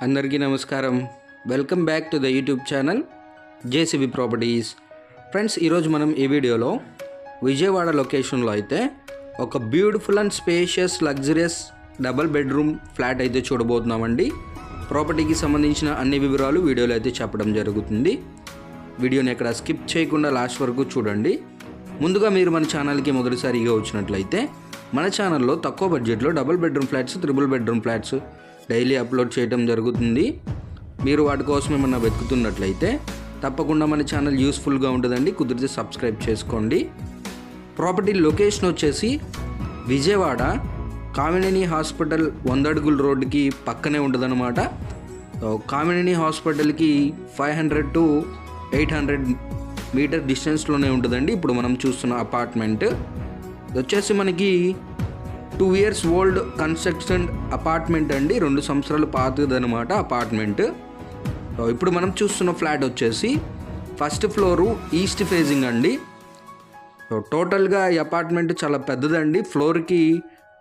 అందరికీ నమస్కారం. Welcome back to the YouTube channel JCB properties. Friends, ఈరోజు మనం ఈ వీడియోలో విజయవాడ లొకేషన్లో అయితే ఒక beautiful and spacious luxurious double bedroom flat అయితే చూడబోతున్నామండి. ప్రాపర్టీకి సంబంధించిన అన్ని వివరాలు వీడియోలో అయితే చెప్పడం జరుగుతుంది. వీడియోని ఎక్కడ స్కిప్ చేయకుండా లాస్ట్ వరకు చూడండి. ముందుగా మీరు మన ఛానల్కి మొదటిసారిగా వచ్చినట్లయితే మన ఛానల్లో తక్కువ బడ్జెట్లో double bedroom flats, triple bedroom flats daily upload చేయడం జరుగుతుంది. మీరు వాటి కోసం ఏమన్నా వెతుకుతున్నట్లయితే తప్పకుండా మన ఛానల్ యూస్ఫుల్గా ఉంటుందండి. కుదిరితే సబ్స్క్రైబ్ చేసుకోండి. ప్రాపర్టీ లొకేషన్ వచ్చేసి విజయవాడ కామినేని హాస్పిటల్ 100 అడుగుల రోడ్డుకి పక్కనే ఉంటుందన్నమాట. కామినేని హాస్పిటల్కి 500 to 800 మీటర్ డిస్టెన్స్లోనే ఉంటుందండి. ఇప్పుడు మనం చూస్తున్న అపార్ట్మెంట్ వచ్చేసి మనకి 2 years ఓల్డ్ కన్స్ట్రక్షన్ అపార్ట్మెంట్ అండి. 2 సంవత్సరాలు పాతదనమాట అపార్ట్మెంట్. ఇప్పుడు మనం చూస్తున్న ఫ్లాట్ వచ్చేసి ఫస్ట్ ఫ్లోరు ఈస్ట్ ఫేజింగ్ అండి. టోటల్గా ఈ అపార్ట్మెంట్ చాలా పెద్దదండి. ఫ్లోర్కి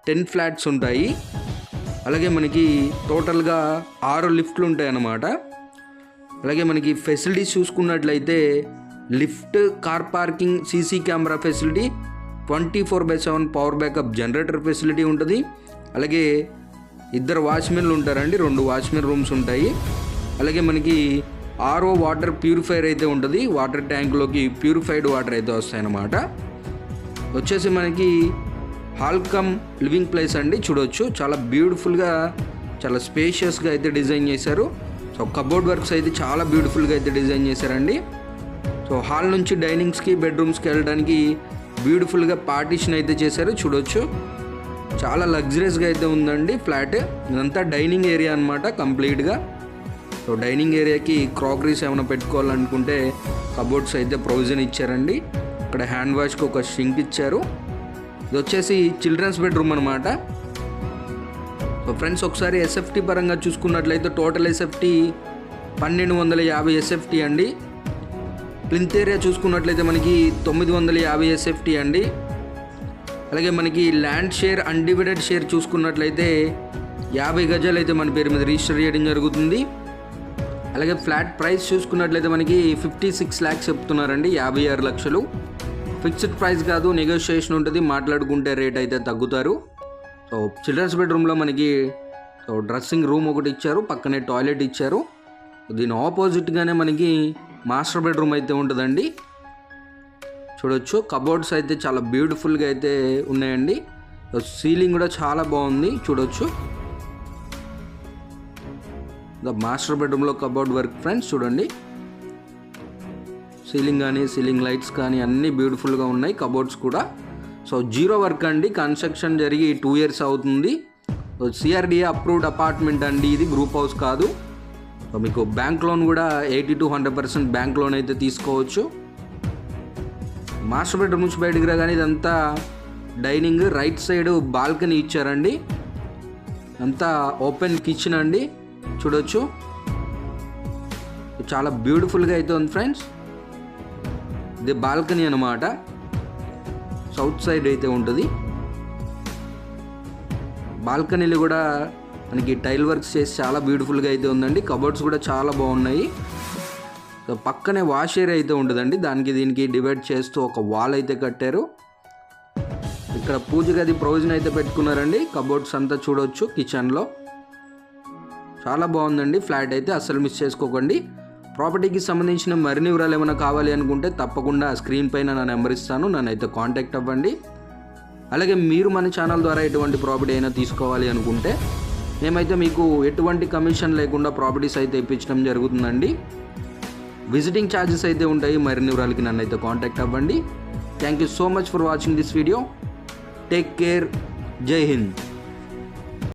10 ఫ్లాట్స్ ఉంటాయి. అలాగే మనకి టోటల్గా 6 లిఫ్ట్లు ఉంటాయి అన్నమాట. అలాగే మనకి ఫెసిలిటీస్ చూసుకున్నట్లయితే lift, car parking, CC camera facility, 24/7 power backup generator facility ఉంటుంది. అలాగే 2 వాచ్మెన్లు ఉంటారండి. 2 వాచ్మెన్ రూమ్స్ ఉంటాయి. అలాగే మనకి ఆర్ఓ వాటర్ ప్యూరిఫైర్ అయితే ఉంటుంది. వాటర్ ట్యాంక్లోకి ప్యూరిఫైడ్ వాటర్ అయితే వస్తాయన్నమాట. వచ్చేసి మనకి హాల్ కమ్ లివింగ్ ప్లేస్ అండి. చూడవచ్చు, చాలా బ్యూటిఫుల్గా, చాలా స్పేషియస్గా అయితే డిజైన్ చేశారు. సో కబోర్డ్ వర్క్స్ అయితే చాలా బ్యూటిఫుల్గా అయితే డిజైన్ చేశారండి. సో హాల్ నుంచి డైనింగ్స్కి, బెడ్రూమ్స్కి వెళ్ళడానికి బ్యూటిఫుల్గా పార్టీషన్ అయితే చేశారు. చూడవచ్చు, చాలా లగ్జరియస్గా అయితే ఉందండి ఫ్లాట్. ఇదంతా డైనింగ్ ఏరియా అనమాట కంప్లీట్గా. సో డైనింగ్ ఏరియాకి క్రాకరీస్ ఏమైనా పెట్టుకోవాలనుకుంటే కబోర్డ్స్ అయితే ప్రొవిజన్ ఇచ్చారండి. ఇక్కడ హ్యాండ్ వాష్కి ఒక షింక్ ఇచ్చారు. ఇది వచ్చేసి చిల్డ్రన్స్ బెడ్రూమ్ అనమాట. సో ఫ్రెండ్స్, ఒకసారి ఎస్ఎఫ్టీ పరంగా చూసుకున్నట్లయితే టోటల్ ఎస్ఎఫ్టీ 1250 ఎస్ఎఫ్టీ అండి. ప్లింత్ ఏరియా చూసుకున్నట్లయితే మనకి 950 ఎస్ఎఫ్టీ అండి. అలాగే మనకి ల్యాండ్ షేర్, అన్డివైడెడ్ షేర్ చూసుకున్నట్లయితే 50 గజాలు అయితే మన పేరు మీద రిజిస్టర్ చేయడం జరుగుతుంది. అలాగే ఫ్లాట్ ప్రైస్ చూసుకున్నట్లయితే మనకి 56 lakhs చెప్తున్నారండి. 56 లక్షలు ఫిక్స్డ్ ప్రైస్ కాదు, నెగోషియేషన్ ఉంటుంది. మాట్లాడుకుంటే రేట్ అయితే తగ్గుతారు. సో చిల్డ్రన్స్ బెడ్రూమ్లో మనకి డ్రెస్సింగ్ రూమ్ ఒకటి ఇచ్చారు, పక్కనే టాయిలెట్ ఇచ్చారు. దీని ఆపోజిట్గానే మనకి మాస్టర్ బెడ్రూమ్ అయితే ఉంటుందండి. చూడొచ్చు, కబోర్డ్స్ అయితే చాలా బ్యూటిఫుల్గా అయితే ఉన్నాయండి. సీలింగ్ కూడా చాలా బాగుంది. చూడొచ్చు, మాస్టర్ బెడ్రూమ్లో కబోర్డ్ వర్క్ ఫ్రెండ్స్ చూడండి. సీలింగ్ కానీ, సీలింగ్ లైట్స్ కానీ అన్నీ బ్యూటిఫుల్గా ఉన్నాయి. కబోర్డ్స్ కూడా సో జీరో వర్క్ అండి. కన్స్ట్రక్షన్ జరిగి 2 years అవుతుంది. సిఆర్డిఏ అప్రూవ్డ్ అపార్ట్మెంట్ అండి. ఇది గ్రూప్ హౌస్ కాదు. మీకు బ్యాంక్ లోన్ కూడా 80 to 100% బ్యాంక్ లోన్ అయితే తీసుకోవచ్చు. మాస్టర్ బెడ్రూమ్ నుంచి బయటకు రాగానే ఇదంతా డైనింగ్, రైట్ సైడ్ బాల్కనీ ఇచ్చారండి. అంతా ఓపెన్ కిచెన్ అండి. చూడొచ్చు, చాలా బ్యూటిఫుల్గా అయితే ఉంది ఫ్రెండ్స్. ఇది బాల్కనీ అన్నమాట. సౌత్ సైడ్ అయితే ఉంటుంది. బాల్కనీలు కూడా మనకి టైల్ వర్క్స్ చేసి చాలా బ్యూటిఫుల్గా అయితే ఉందండి. కబోర్డ్స్ కూడా చాలా బాగున్నాయి. సో పక్కనే వాష్ ఏరియా అయితే ఉంటుందండి. దానికి దీనికి డివైడ్ చేస్తూ ఒక వాల్ అయితే కట్టారు. ఇక్కడ పూజ గది ప్రొవిజన్ అయితే పెట్టుకున్నారండి. కబోర్డ్స్ అంతా చూడవచ్చు కిచెన్లో. చాలా బాగుందండి ఫ్లాట్ అయితే, అస్సలు మిస్ చేసుకోకండి. ప్రాపర్టీకి సంబంధించిన మరిన్ని వివరాలు ఏమైనా కావాలి అనుకుంటే తప్పకుండా స్క్రీన్ పైన నా నెంబర్ ఇస్తాను, నన్ను అయితే కాంటాక్ట్ అవ్వండి. అలాగే మీరు మన ఛానల్ ద్వారా ఎటువంటి ప్రాపర్టీ అయినా తీసుకోవాలి అనుకుంటే మేమైతే మీకు ఎటువంటి కమిషన్ లేకుండా ప్రాపర్టీస్ అయితే ఇప్పించడం జరుగుతుందండి. విజిటింగ్ ఛార్జెస్ అయితే ఉంటాయి. మరిన్ని వివరాలకి నన్ను అయితే కాంటాక్ట్ అవ్వండి. Thank you so much for watching this video. Take care. జై హింద్.